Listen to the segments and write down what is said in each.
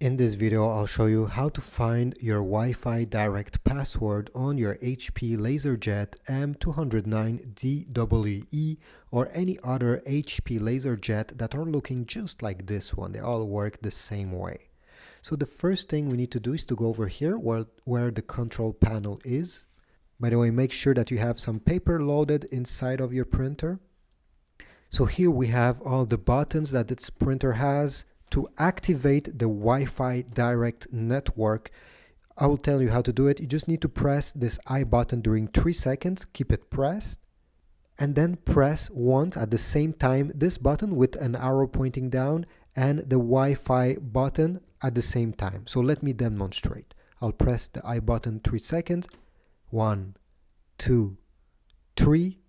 In this video, I'll show you how to find your Wi-Fi direct password on your HP LaserJet M209dwe or any other HP LaserJet that are looking just like this one. They all work the same way. So the first thing we need to do is to go over here where the control panel is. By the way, make sure that you have some paper loaded inside of your printer. So here we have all the buttons that this printer has. To activate the Wi-Fi direct network, I will tell you how to do it. You just need to press this I button during 3 seconds, keep it pressed, and then press once at the same time this button with an arrow pointing down and the Wi-Fi button at the same time. So let me demonstrate. I'll press the I button 3 seconds, 1, 2, 3,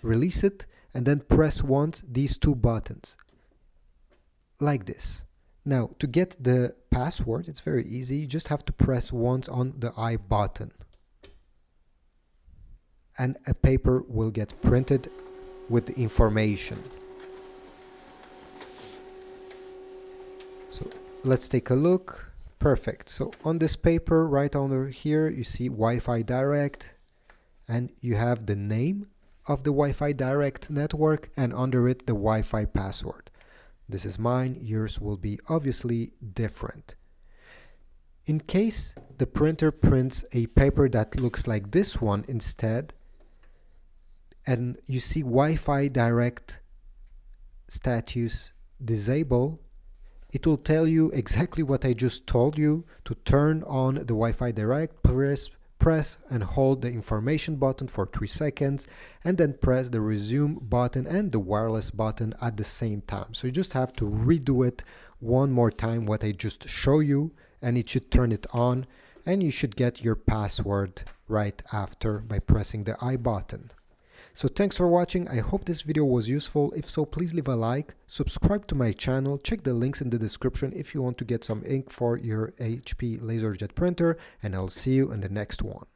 release it, and then press once these two buttons, like this. Now, to get the password, it's very easy. You just have to press once on the I button. And a paper will get printed with the information. So let's take a look. Perfect. So on this paper, right under here, you see Wi-Fi Direct. And you have the name of the Wi-Fi Direct network and under it the Wi-Fi password. This is mine, yours will be obviously different. In case the printer prints a paper that looks like this one instead, and you see Wi-Fi Direct status disable, it will tell you exactly what I just told you. To turn on the Wi-Fi Direct, press and hold the information button for 3 seconds and then press the resume button and the wireless button at the same time. So you just have to redo it one more time what I just show you, and it should turn it on and you should get your password right after by pressing the I button. So thanks for watching. I hope this video was useful. If so, please leave a like, subscribe to my channel, check the links in the description if you want to get some ink for your HP LaserJet printer, and I'll see you in the next one.